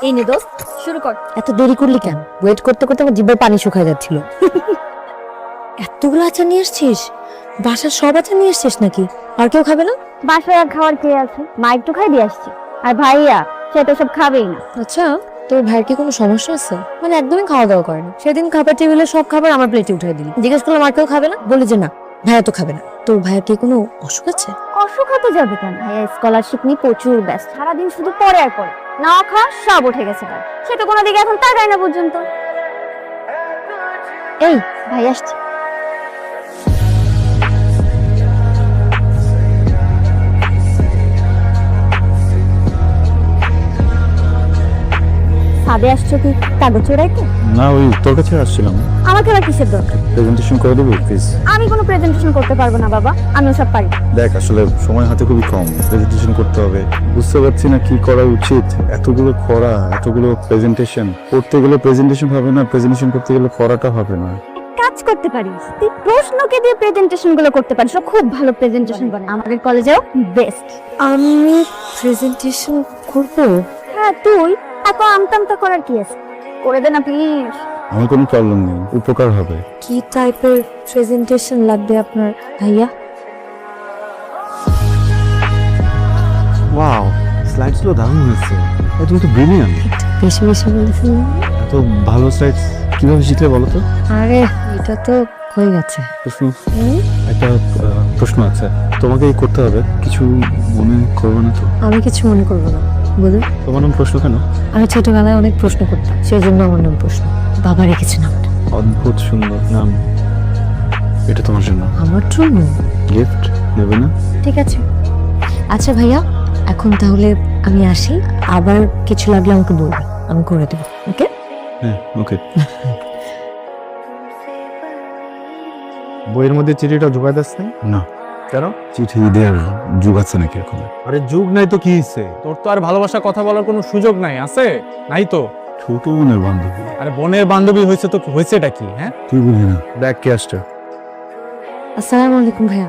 এই নে দোস্ত, শুরু কর। এত দেরি করলি কেন? ওয়েট করতে করতে আমার জিভের পানি শুকায় যাচ্ছিল। এতগুলো আচার নিয়ে এসছিস? বাসার সব আচার নিয়ে এসছিস নাকি? আর কেউ খাবে না? বাসায় আর খাওয়ার কে আছে? মা একটু খাই দিয়ে আসছি। আর ভাইয়া সে তো সব খাবেই না। আচ্ছা, তোর ভাইয়ের কি কোনো সমস্যা আছে? মানে একদমই খাওয়া দাওয়া করে না। সেদিন খাবার টেবিলে সব খাবার আমার প্লেটে উঠাই দিলি। জিজ্ঞেস করলাম আর কেউ খাবে না? বলে যে না, ভাইয়া তো খাবে না। তোর ভাইয়ের কি কোনো অসুখ আছে? অসুখ হতে যাবে কেন? ভাইয়া স্কলারশিপ নিয়ে প্রচুর ব্যস্ত, সারাদিন শুধু পড়ে আর পড়ে। না খাওয়া সব উঠে গেছে তার। সেটা কোনো দিকে এখন তাকায় না পর্যন্ত। এই ভাই আসছে। সাদে আসছো কি কাগজ চোরাইতে? না, ওই তোর কাছে আসছিলাম। আমাকে আবার কিসের দরকার? প্রেজেন্টেশন করে দেবো প্লিজ। আমি কোনো প্রেজেন্টেশন করতে পারবো না বাবা, আমি ওসব পারি না। দেখ, আসলে সময় হাতে খুবই কম, প্রেজেন্টেশন করতে হবে। বুঝতে পারছি না কি করা উচিত। এতগুলো খরা, এতগুলো প্রেজেন্টেশন করতে গেলে প্রেজেন্টেশন হবে না, প্রেজেন্টেশন করতে গেলে খরাটা হবে না। কাজ করতে পারিস, তুই প্রশ্নকে দিয়ে প্রেজেন্টেশন গুলো করতে পারিস। ও খুব ভালো প্রেজেন্টেশন করে, আমাদের কলেজেও বেস্ট। আমি প্রেজেন্টেশন করব? হ্যাঁ তুই, এত আমতামতা করার কি আছে? করে দে না প্লিজ। আমার কোনো প্রবলেম নেই, উপকার হবে। কি টাইপের প্রেজেন্টেশন লাগবে আপনার ভাইয়া? ওয়াও, স্লাইডসগুলো দারুণ হয়েছে। তুমি তো ব্রিলিয়ান্ট। বেশি বেশি বলেছেন। এত ভালো স্লাইডস কিভাবে শিখলে বলো তো? আরে এটা তো হয়ে গেছে। প্রশ্ন, একটা প্রশ্ন আছে, তোমাকেই করতে হবে। কিছু মনে করবে না তো? আমি কিছু মনে করবো না, বলুন। তোমার নাম প্রশ্ন কেন? আমি ছোটবেলায় অনেক প্রশ্ন করতাম, সেই জন্য আমার নাম প্রশ্ন। বাবা রেখেছে নামটা। অদ্ভুত সুন্দর নাম। এটা তোমার জন্য আমার জন্য গিফট, নেবে না? ঠিক আছে। আচ্ছা ভাইয়া, এখন তাহলে আমি আসি। আবার কিছু লাগলে আমাকে বলবেন, আমি করে দেবো। ওকে? হ্যাঁ, ওকে। বইয়ের মধ্যে চিঠিটা ঢুকাই দিস না? কেন? চিঠি দেওয়ার যুগ আছে নাকি এখন? আরে যুগ নাই তো কি হইছে? তোর তো আর ভালোবাসা কথা বলার কোনো সুযোগ নাই, আছে? নাই তো। ছোট বোনের বান্ধবী। আরে বোনের বান্ধবী হয়েছে তো হয়েছেটা কি? হ্যাঁ, তুই বুঝি না। দেখ কে আসছে। আসসালামু আলাইকুম ভাইয়া।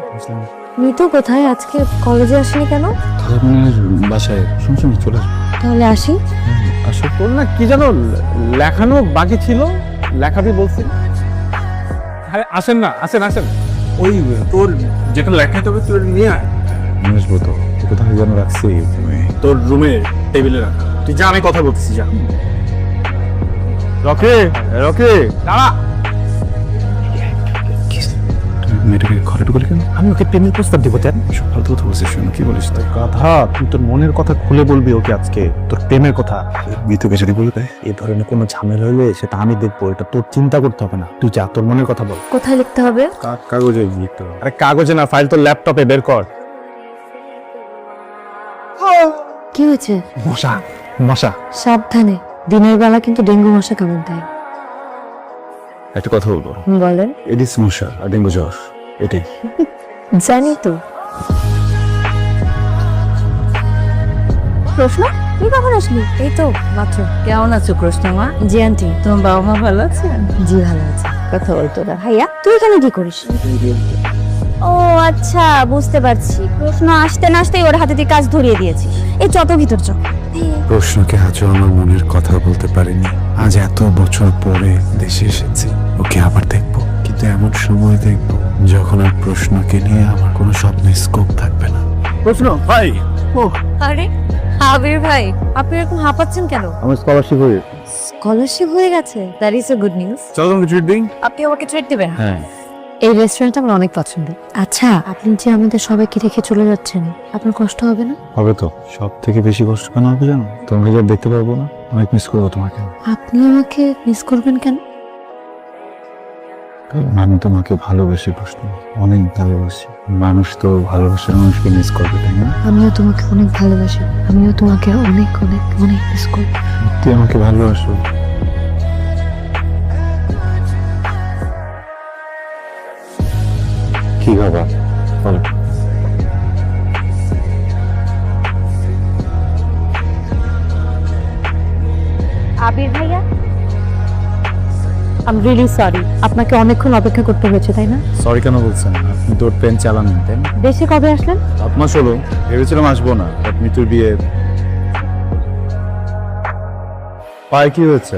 মিতু কোথায়? আজকে কলেজে আসেনি কেন? ধর্মের বাসায় শুনছি, চলে আসবে। তাহলে আসি। আসো। তোর না কি জানো লেখানো বাকি ছিল, লেখাবি বলছি। আরে আসেন না, আসেন আসেন। ওই তোর যেটা লেখাতে হবে তুই নিয়ে আয়। নিয়ে আসবো তো। কোথায় যেন রাখছি। তোর রুমে টেবিলে রাখা। তুই যা, আমি কথা বলতেছি, যা। রকি, রকি, দাঁড়া। মেয়েটাকে ঘরে ঢুকলে কেন? আমি ওকে প্রেমের প্রস্তাব দিব। তেন ফালতু কথা বলছিস, শোনো কি বলিস তুই? কথা, তুই তোর মনের কথা খুলে বলবি ওকে আজকে, তোর প্রেমের কথা। মিতুকে যদি বলে দেয়? এই ধরনের কোনো ঝামেলা হলে সেটা আমি দেখবো, এটা তোর চিন্তা করতে হবে না। তুই যা, তোর মনের কথা বল। কোথায় লিখতে হবে? কাগজে লিখতে হবে। আরে কাগজে না, ফাইল তোর ল্যাপটপে বের কর। কি হয়েছে? মশা, মশা। সাবধানে, দিনের বেলা কিন্তু ডেঙ্গু মশা কামড় দেয়। একটা কথা বলবো। বলেন। এডিস মশা আর ডেঙ্গু জ্বর, এটাই। জানি তো। প্রশ্ন, তুই কখন আসলি? এই তো মাত্র। কেমন আছো কৃষ্ণমা? জি আন্টি, তোমার বাবা মা ভালো আছে? জি ভালো আছে। কথা বলতো না ভাইয়া, তুই এখানে কি করিস? ও আচ্ছা, বুঝতে পারছি। প্রশ্ন আসতে না আসতেই ওর হাতে তুই কাজ ধরিয়ে দিয়েছিস। এই যত ভিতর চ। প্রশ্নকে আজও আমার মনের কথা বলতে পারিনি। আজ এত বছর পরে দেশে এসেছি, ওকে আবার দেখবো, কিন্তু এমন সময় দেখবো যখন আর প্রশ্নকে নিয়ে আমার কোনো স্বপ্নের স্কোপ থাকবে না। প্রশ্ন ভাই, আরে আবির ভাই, আপনি এরকম হাঁপাচ্ছেন কেন? আমার স্কলারশিপ হয়ে স্কলারশিপ হয়ে গেছে? That is a good news. চলো আমি ট্রিট দিই। আপনি আমাকে ট্রিট দেবেন? হ্যাঁ। এই রেস্টুরেন্টটা আমার অনেক পছন্দ। আচ্ছা, আপনি যে আমাদের সবাইকে রেখে চলে যাচ্ছেন, আপনার কষ্ট হবে না? হবে তো। সব থেকে বেশি কষ্ট কেন হবে জানো? তোমাকে যা দেখতে পারবো না, অনেক মিস করবো তোমাকে। আপনি আমাকে মিস করবেন কেন? কারণ আমি তোমাকে ভালোবাসি প্রশ্ন, অনেক ভালোবাসি। মানুষ তো ভালোবাসার মানুষকে মিস করবে, তাই না? আমিও তোমাকে অনেক ভালোবাসি। আমিও তোমাকে অনেক অনেক অনেক মিস করি। তুই আমাকে ভালোবাসো? কি বাবা, বলো। আবির ভাইয়া, আই এম রিয়েলি সরি, আপনাকে অনেকক্ষণ অপেক্ষা করতে হয়েছে, তাই না? সরি কেন বলছেন? আপনি তোর ট্রেন চালান, তাই না? দেশে কবে আসলেন? 7 মাস হলো। ভেবেছিলাম আসবো না, বাট মিতুর বিয়ে পায়ে কি হয়েছে?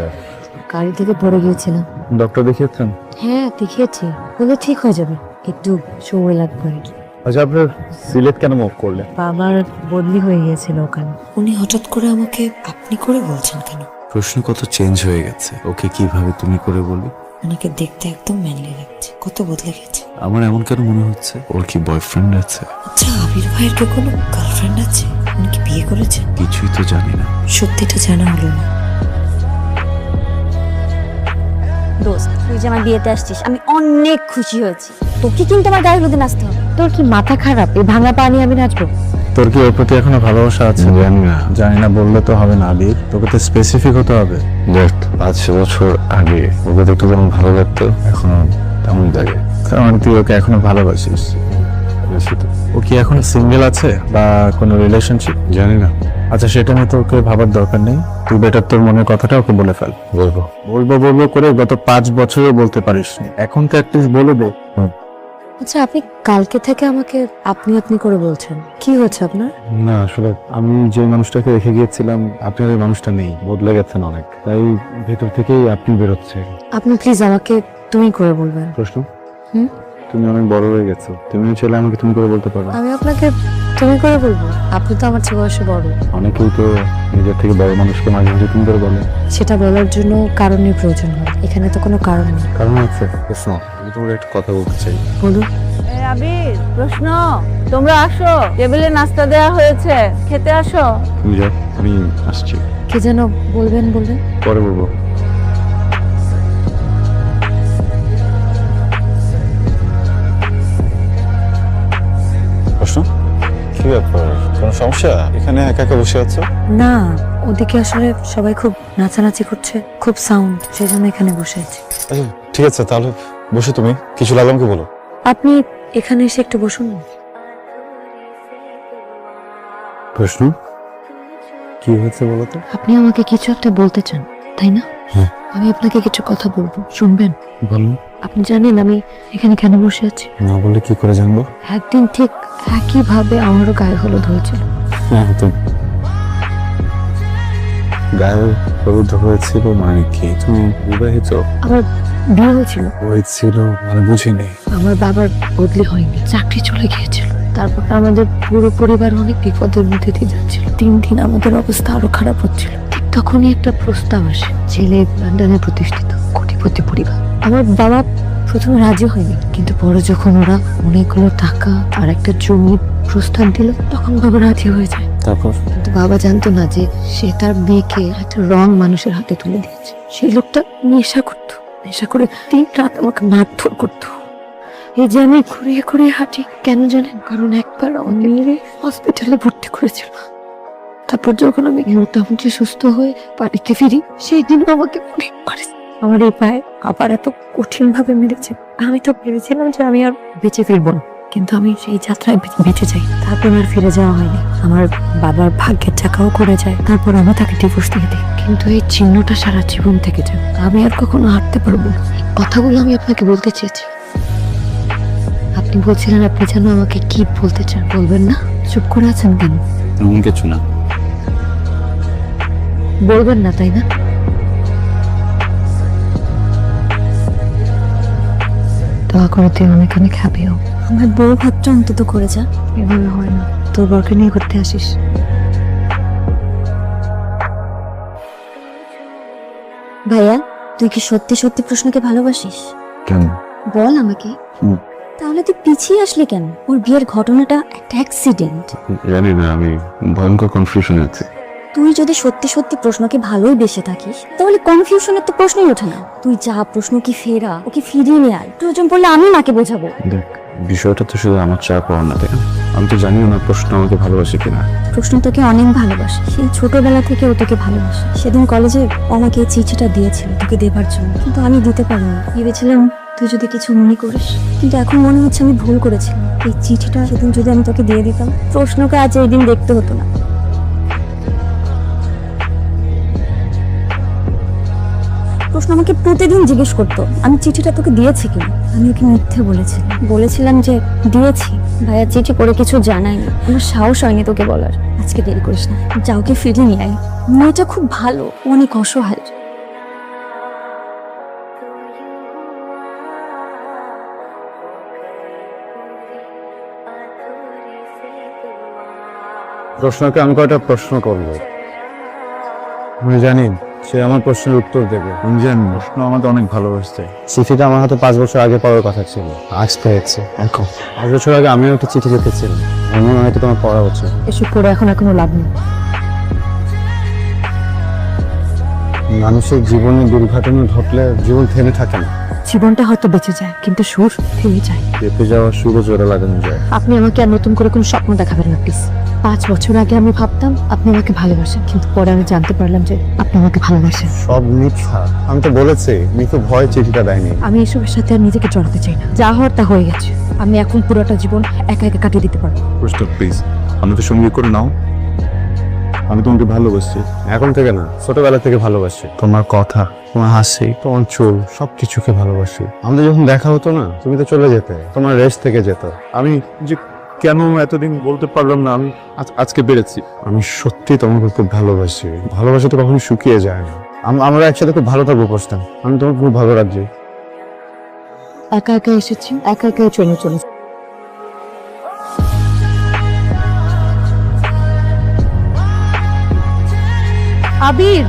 গাড়ি থেকে পড়ে গিয়েছিলাম। ডক্টর দেখিয়েছেন? হ্যাঁ দেখিয়েছি, বলে ঠিক হয়ে যাবে, একটু সময় লাগবে আর কি। আচ্ছা, আপনার সিলেট কেন মুভ করলেন? বাবার বদলি হয়ে গিয়েছিল ওখানে। উনি হঠাৎ করে আমাকে আপনি করে বলছেন কেন? প্রশ্ন কত চেঞ্জ হয়ে গেছে। ওকে কিভাবে তুমি করে বলি? ওনাকে দেখতে একদম ম্যানলি লাগছে, কত বদলে গেছে। আমার এমন কেন মনে হচ্ছে ওর কি বয়ফ্রেন্ড আছে? আচ্ছা, আবির ভাইয়ের কি কোনো গার্লফ্রেন্ড আছে? উনি কি বিয়ে করেছেন? কিছুই তো জানি না। সত্যিটা জানা হলো না। দোস্ত, তুই যে আমার বিয়েতে আসছিস আমি অনেক খুশি হয়েছি। তোকে কিন্তু আমার গায়ে হলুদে নাচতে হবে। তোর কি মাথা খারাপ? এই ভাঙা পানি আমি নাচবো? তোর কি ওর প্রতি এখনো ভালোবাসা আছে? জানি না বললে তো হবে না আবির, তোকে তো স্পেসিফিক হতে হবে। দেখ, 5 বছর আগে ওকে দেখতে যেমন ভালো লাগতো এখনো তেমন লাগে। তার মানে তুই ওকে এখনো ভালোবাসিস? ও কি এখনো সিঙ্গেল আছে বা কোনো রিলেশনশিপ? জানি না। আচ্ছা, সেটা নিয়ে তোকে ভাবার দরকার নেই। তুই বেটার তোর মনের কথাটা ওকে বলে ফেল। বলবো বলবো করে গত 5 বছরও বলতে পারিস, এখন তো অ্যাটলিস্ট বলে দে। আচ্ছা, আপনি কালকে থেকে আমাকে আপনি আপনি করে বলছেন, কি হচ্ছে আপনার? না, আসলে আমি যে মানুষটাকে রেখে গিয়েছিলাম আপনার ওই মানুষটা নেই, বদলে গেছেন অনেক, তাই ভেতর থেকেই আপনি বেরোচ্ছে। আপনি প্লিজ আমাকে তুমি করে বলবেন। প্রশ্ন, হুম? তুমি অনেক বড় হয়ে গেছো, তুমি চাইলে আমাকে তুমি করে বলতে পারো। আমি আপনাকে তুমি করে বলবো? আপনি তো আমার চেয়ে বয়সে বড়। অনেকেই তো নিজের থেকে বড় মানুষকে মাঝে মাঝে তুমি করে বলে। সেটা বলার জন্য কারণের প্রয়োজন হয়, এখানে তো কোনো কারণ নেই। কারণ আছে। প্রশ্ন, আমি তোমার একটা কথা বলতে চাই। বলুন। আবির, প্রশ্ন, তোমরা আসো, টেবিলে নাস্তা দেওয়া হয়েছে, খেতে আসো। তুমি যাও, আমি আসছি। কি যেন বলবেন? পরে বলবো। প্রশ্ন, কি ব্যাপার? কোনো সমস্যা? এখানে একা একা বসে আছো? না, ওদিকে আসলে সবাই খুব নাচানাচি করছে, খুব সাউন্ড, সেজন্য এখানে বসে আছি। আচ্ছা, ঠিক আছে, তাহলে বসে তুমি কিছু লাগলামকে বলো। আপনি এখানে এসে একটু বসুন না। প্রশ্ন, কি হয়েছে বলো তো? আপনি আমাকে কিছু একটা বলতে চান, তাই না? হ্যাঁ। আমি আপনাকে কিছু কথা বলবো, শুনবেন? বলো। আপনি জানেন আমি এখানে কেন বসে আছি? না বলে কি করে জানবো? একদিন ঠিক একইভাবে আমারও গায়ে হলুদ হয়েছিল। হ্যাঁ, তো গায়ে হলুদ হয়েছিল মানে কি? তুমি বিবাহিত? আমার বিয়ে হয়েছিল মানে বুঝিনি। আমার বাবার বদলি হয়নি, চাকরি চলে গিয়েছিল। তারপর আমাদের পুরো পরিবার অনেক বিপদের মধ্যে দিয়ে যাচ্ছিল। 3 দিন আমাদের অবস্থা আরো খারাপ হচ্ছিল। ঠিক তখনই একটা প্রস্তাব আসে, ছেলে লন্ডনে প্রতিষ্ঠিত কোটিপতি পরিবার। আমার বাবা প্রথমে রাজি হয়নি, কিন্তু পরে যখন ওরা অনেকগুলো টাকা আর একটা জমির প্রস্তাব দিল, তখন বাবা রাজি হয়ে যায়। তারপর? কিন্তু বাবা জানতো না যে সে তার মেয়েকে একটা রং মানুষের হাতে তুলে দিয়েছে। সেই লোকটা নেশা করে 3 রাত আমাকে মারধর করতো। এই যে আমি ঘুরিয়ে হাঁটি, কেন জানেন? কারণ একবার আমাকে মেরে হসপিটালে ভর্তি করেছিল। তারপর যখন আমি মোটামুটি সুস্থ হয়ে বাড়িতে ফিরি, সেই দিনও আমাকে অনেক মারেছে। আমার এই পায়ে আবার এত কঠিন ভাবে মেরেছে। আমি তো ভেবেছিলাম যে আমি আর বেঁচে ফিরবো না, কিন্তু আমি সেই যাত্রায় বেঁচে যাই। তারপর আর ফিরে যাওয়া হয়নি। আমার বাবার ভাগ্যের চাকাও করে যায়। তারপর আমি তাকে ডিভোর্স দিয়ে দিই, কিন্তু এই চিহ্নটা সারা জীবন থেকে যায়। আমি আর কখনো হাঁটতে পারবো না। এই কথাগুলো আমি আপনাকে বলতে চেয়েছি। আপনি বলছিলেন আপনি যেন আমাকে কি বলতে চান, বলবেন না? চুপ করে আছেন কেন? এমন কিছু না। বলবেন না, তাই না? দোয়া করে তুই অনেক অনেক হ্যাপি হও। আমার বউ ভাতটা অন্তত করে যা। এভাবে হয় না, তোর বরকে নিয়ে ঘুরতে আসিস। ভাইয়া, তুই কি সত্যি সত্যি প্রশ্নকে ভালোবাসিস? কেন? বল আমাকে। তাহলে তুই পিছিয়ে আসলি কেন? ওর বিয়ের ঘটনাটা একটা অ্যাক্সিডেন্ট। জানি না, আমি ভয়ঙ্কর কনফিউশনে আছি। তুই যদি সত্যি সত্যি প্রশ্নকে ভালোই বেসে থাকিস, তাহলে কনফিউশনের তো প্রশ্নই ওঠে না। তুই যা, প্রশ্নকে ফেরা, ওকে ফিরিয়ে নিয়ে আয়। প্রয়োজন পড়লে আমি মাকে বোঝাবো। দেখ, বিষয়টা তো শুধু আমার চাপ পাওয়ার না, তাই না? আমি তো জানিও না প্রশ্ন আমাকে ভালোবাসে কিনা। প্রশ্ন তোকে অনেক ভালোবাসে, সেই ছোটবেলা থেকে ও তোকে ভালোবাসে। সেদিন কলেজে ও আমাকে এই চিঠিটা দিয়েছিল তোকে দেবার জন্য, কিন্তু আমি দিতে পারিনি। ভেবেছিলাম তুই যদি কিছু মনে করিস, কিন্তু এখন মনে হচ্ছে আমি ভুল করেছিলাম। এই চিঠিটা সেদিন যদি আমি তোকে দিয়ে দিতাম, প্রশ্নকে আজ এই দিন দেখতে হতো না। প্রশ্ন আমাকে প্রতিদিন জিজ্ঞেস করতো আমি চিঠিটা তোকে দিয়েছি কিনা। আমি ওকে মিথ্যে বলেছিলাম যে দিয়েছি। ভাইয়া চিঠি পড়ে কিছু জানায়নি, আমার সাহস হয়নি তোকে বলার। আজকে দেরি করিস না, যা ওকে ফিরিয়ে নিয়ে আয়। মেয়েটা খুব ভালো, অনেক অসহায়। প্রশ্নকে আমি কয়টা প্রশ্ন করবো, আমি জানি সে আমার প্রশ্নের উত্তর দেবে। আমি জানি প্রশ্ন আমাকে অনেক ভালোবাসছে। চিঠিটা আমার হাতে 5 বছর আগে পাওয়ার কথা ছিল, আজ পেয়েছে। এখন 5 বছর আগে আমিও একটা চিঠি লিখেছিলাম, আমার মনে হয় তোমার পড়া উচিত। এসব করে এখন আর কোনো লাভ নেই। মানুষের জীবনে দুর্ঘটনা ঘটলে জীবন থেমে থাকে না, জীবনটা হয়তো বেঁচে যায়, কিন্তু সুর থেমে যায়। চেপে যাওয়া সুরও জোরে লাগানো যায়। আপনি আমাকে আর নতুন করে কোনো স্বপ্ন দেখাবেন না প্লিজ। 5 বছর আগে আমি ভাবতাম আপনি আমাকে ভালোবাসেন, কিন্তু পরে আমি জানতে পারলাম যে আপনি আমাকে ভালোবাসেন। সব মিথ্যা। আমি তো বলেছি মিথু ভয় চিঠিটা দেয়নি। আমি এসবের সাথে আর নিজেকে জড়াতে চাই না। যা হওয়ার তা হয়ে গেছে। আমি এখন পুরোটা জীবন একা একা কাটিয়ে দিতে পারবো। প্রশ্ন প্লিজ আমাদের সঙ্গে করে নাও। আমি তোমাকে ভালোবাসি। এখন থেকে না, ছোটবেলা থেকে ভালোবাসি। তোমার কথা, তোমার হাসি, তোমার চুল, সবকিছুকে ভালোবাসি। আমাদের যখন দেখা হতো না, তুমি তো চলে যেতে, তোমার রেস্ট থেকে যেত। আমি যে কেন এতদিন বলতে পারলাম না, আমি আজকে পেরেছি। আমি সত্যি তোমাকে খুব ভালোবাসি। ভালোবাসা তো কখনো শুকিয়ে যায় না। আমরা একসাথে খুব ভালো থাকবো প্রস্তান। আমি তোমাকে খুব ভালো রাখছি। একা একা এসেছি, একা একাই চলে চলেছি। আবির,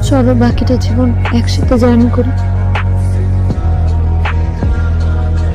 চলো বাকিটা জীবন একসাথে জার্নি করি।